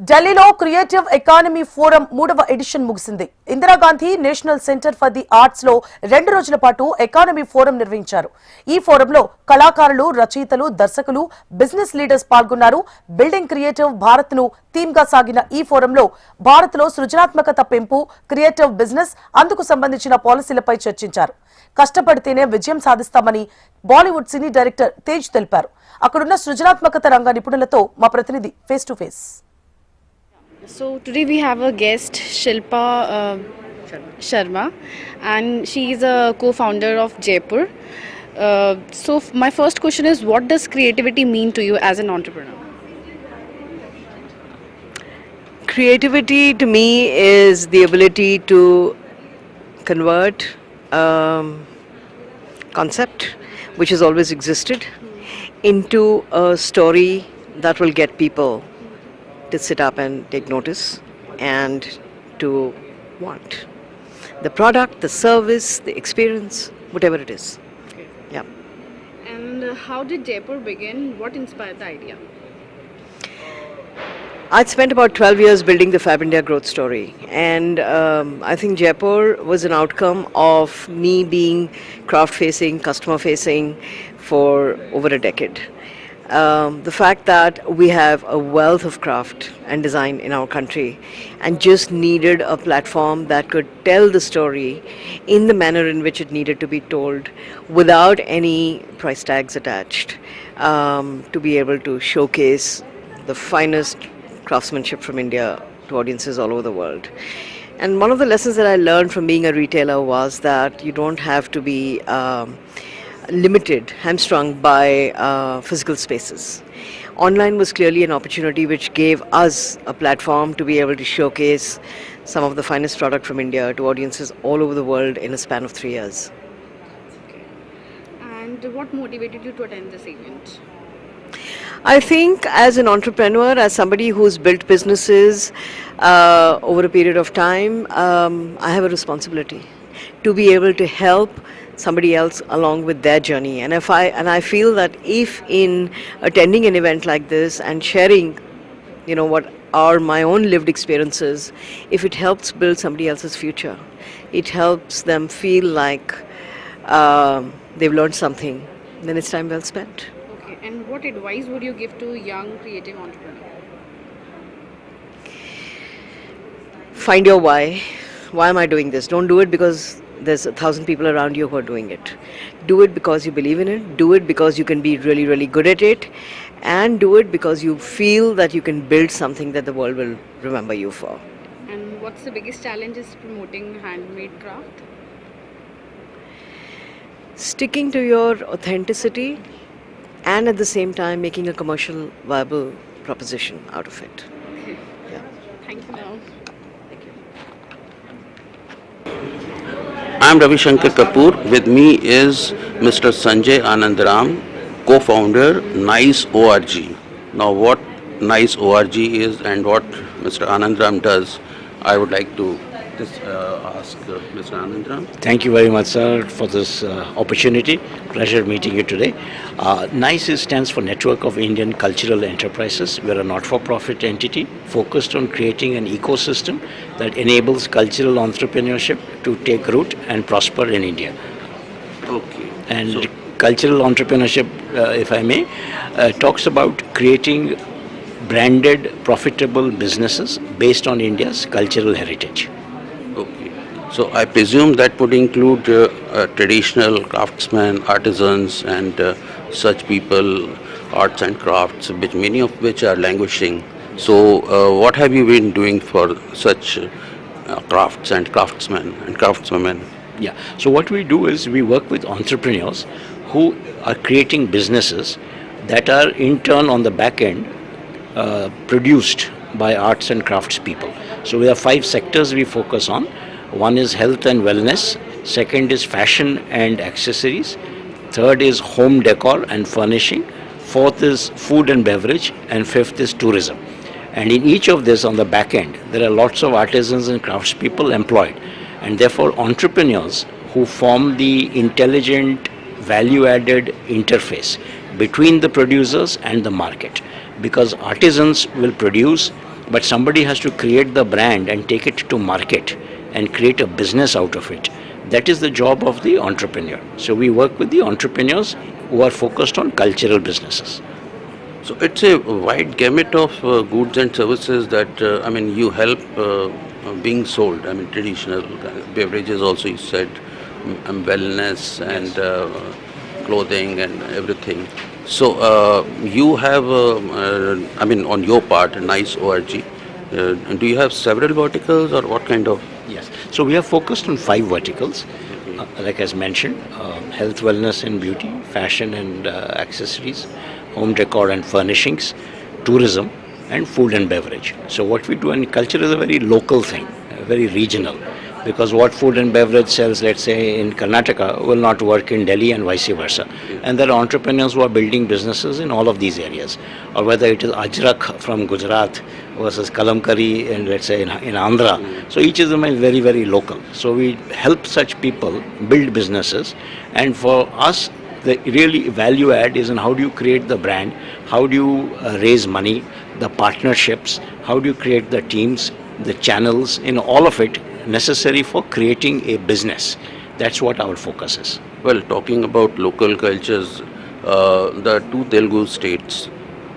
ఢిల్లీలో creative economy forum 3వ edition ముగిసింది. Indira Gandhi national centre for the arts లో 2 రోజుల పాటు ఎకానమీ ఫోరం నిర్వహించారు. ఈ ఫోరంలో కళాకారులు, రచయితలు, దర్శకులు, బిజినెస్ లీడర్స్ పాల్గొన్నారు. బిల్డింగ్ క్రియేటివ్ భారత్ ను థీమ్ గా సాగిన ఈ ఫోరంలో భారత్ లో సృజనాత్మకత పెంపు, క్రియేటివ్ బిజినెస్, అందుకు సంబంధించిన పాలసీలపై చర్చించారు. కష్టపడితేనే విజయం సాధిస్తామని బాలీవుడ్ సినీ డైరెక్టర్ తేజ్ తెలిపారు. అక్కడున్న సృజనాత్మకత రంగ నిపుణులతో మా ప్రతినిధి face to face. So today we have a guest, Shilpa Sharma, and she is a co-founder of Jaypore. So my first question is, what does creativity mean to you as an entrepreneur? Creativity to me is the ability to convert concept which has always existed into a story that will get people to sit up and take notice and to want the product, the service, the experience, whatever it is. Okay. Yeah. And how did Jaypore begin? What inspired the idea? I'd spent about 12 years building the Fab India growth story, and I think Jaypore was an outcome of me being craft-facing, customer-facing for over a decade. The fact that we have a wealth of craft and design in our country and just needed a platform that could tell the story in the manner in which it needed to be told without any price tags attached, to be able to showcase the finest craftsmanship from India to audiences all over the world. And one of the lessons that I learned from being a retailer was that you don't have to be limited, hamstrung by physical spaces. Online was clearly an opportunity which gave us a platform to be able to showcase some of the finest product from India to audiences all over the world in a span of 3 years. Okay. And what motivated you to attend this event? I think as an entrepreneur, as somebody who's built businesses over a period of time, I have a responsibility to be able to help somebody else along with their journey. And I feel that if in attending an event like this and sharing, what are my own lived experiences, if it helps build somebody else's future, it helps them feel like they've learned something, then it's time well spent. Okay. And what advice would you give to young creative entrepreneurs? Find your why. Why am I doing this? Don't do it because there's 1,000 people around you who are doing it. Do it because you believe in it. Do it because you can be really, really good at it. And do it because you feel that you can build something that the world will remember you for. And what's the biggest challenge is promoting handmade craft? Sticking to your authenticity and at the same time making a commercial viable proposition out of it. Okay. Yeah. Thank you now. I am Ravi Shankar Kapoor. With me is Mr. Sanjay Anandram, co-founder Nice ORG. Now what Nice ORG is and what Mr. Anandram does, I would like to ask Mr. Anandram. Thank you very much, sir, for this opportunity. Pleasure meeting you today. NICE stands for Network of Indian Cultural Enterprises. We are a not-for-profit entity focused on creating an ecosystem that enables cultural entrepreneurship to take root and prosper in India. Okay. And cultural entrepreneurship, if I may, talks about creating branded, profitable businesses based on India's cultural heritage. Okay. So I presume that would include traditional craftsmen, artisans, and such people, arts and crafts, which many of which are languishing. So what have you been doing for such crafts and craftsmen and craftswomen? Yeah. So what we do is we work with entrepreneurs who are creating businesses that are in turn on the back end produced by arts and crafts people. So we have 5 sectors we focus on. One is health and wellness. Second is fashion and accessories. Third is home decor and furnishing. Fourth is food and beverage. And fifth is tourism. And in each of this on the back end, there are lots of artisans and craftspeople employed. And therefore entrepreneurs who form the intelligent, value-added interface between the producers and the market. Because artisans will produce but somebody has to create the brand and take it to market and create a business out of it. That is the job of the entrepreneur. So we work with the entrepreneurs who are focused on cultural businesses. So it's a wide gamut of goods and services that you help being sold. I mean traditional beverages also, you said, wellness and clothing and everything. So you have on your part a nice org. Do you have several verticals or what kind of? Yes. So we have focused on 5 verticals. Like as mentioned, health, wellness and beauty, fashion and accessories, home decor and furnishings, tourism, and food and beverage. So what we do in culture is a very local thing, very regional. Because what food and beverage sells, let's say in Karnataka, will not work in Delhi and vice versa. And there are entrepreneurs who are building businesses in all of these areas. Or whether it is Ajrak from Gujarat versus Kalamkari in, let's say, in Andhra. So each of them is very, very local. So we help such people build businesses. And for us, the really value add is in how do you create the brand, how do you raise money, the partnerships, how do you create the teams, the channels, in all of it necessary for creating a business. That's what our focus is. Well, talking about local cultures, the 2 Telugu states,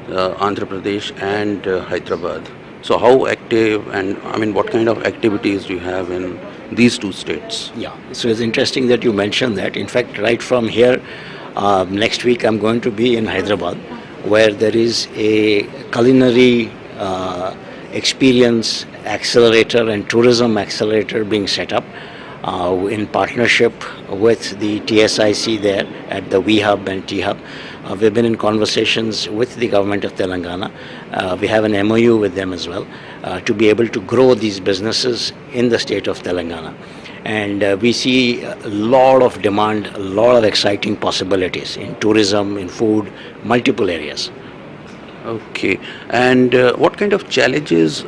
Andhra Pradesh and Hyderabad. So how active and what kind of activities do you have in these 2 states? Yeah, so it's interesting that you mentioned that. In fact, right from here, next week I'm going to be in Hyderabad, where there is a culinary experience accelerator and tourism accelerator being set up in partnership with the TSIC there at the V Hub and T Hub. We've been in conversations with the government of Telangana. We have an MOU with them as well to be able to grow these businesses in the state of Telangana. And we see a lot of demand, a lot of exciting possibilities in tourism, in food, multiple areas. Okay. And what kind of challenges,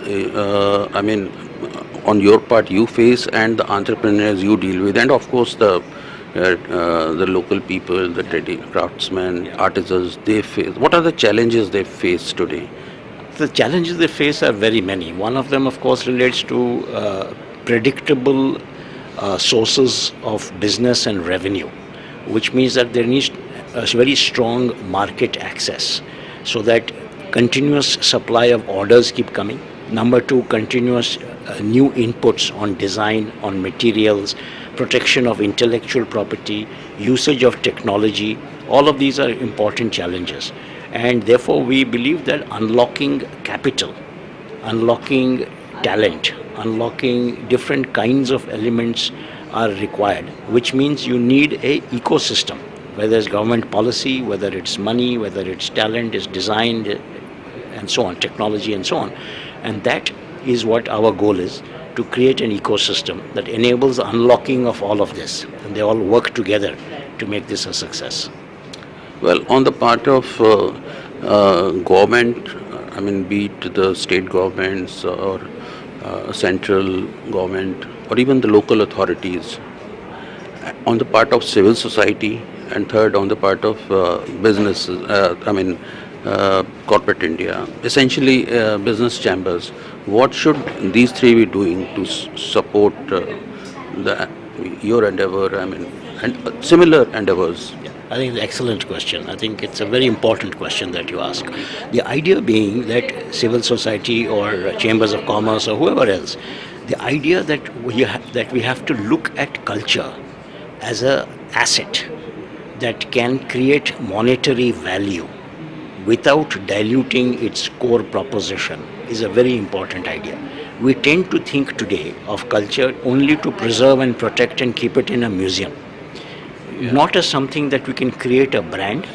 on your part you face and the entrepreneurs you deal with, and of course the local people, the craftsmen, artisans, they face? What are the challenges they face today? The challenges they face are very many. One of them, of course, relates to predictable sources of business and revenue, which means that there needs a very strong market access so that continuous supply of orders keep coming. Number 2, continuous new inputs on design, on materials, protection of intellectual property, usage of technology. All of these are important challenges. And therefore, we believe that unlocking capital, unlocking talent, unlocking different kinds of elements are required, which means you need a ecosystem, whether it's government policy, whether it's money, whether it's talent, is designed, and so on, technology and so on. And that is what our goal is, to create an ecosystem that enables the unlocking of all of this. And they all work together to make this a success. Well, on the part of government, be it the state governments or central government or even the local authorities, on the part of civil society, and third on the part of businesses, corporate India, essentially business chambers, what should these 3 be doing to support your endeavor, and similar endeavors? I think it's an excellent question. I think it's a very important question that you ask. The idea being that civil society or chambers of commerce or whoever else, the idea that we have to look at culture as an asset that can create monetary value without diluting its core proposition is a very important idea. We tend to think today of culture only to preserve and protect and keep it in a museum, not as something that we can create a brand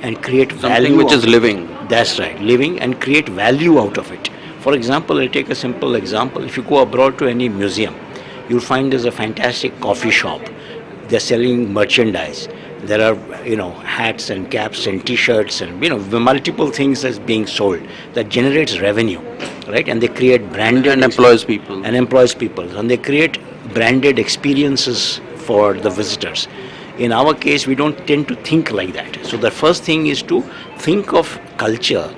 and create value. Something which is living. That's right, living and create value out of it. For example, I'll take a simple example. If you go abroad to any museum, you'll find there's a fantastic coffee shop. They're selling merchandise. There are, hats and caps and T-shirts and, multiple things that's being sold that generates revenue, right? And they create branded... And employs people. And they create branded experiences for the visitors. In our case, we don't tend to think like that. So the first thing is to think of culture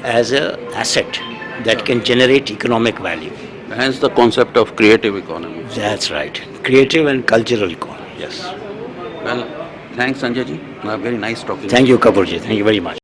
as an asset that can generate economic value. Hence the concept of creative economy. That's right. Creative and cultural economy. Yes. Well, thanks Sanjay ji. Very nice talking. Thank you, Kapoorji. Thank you very much.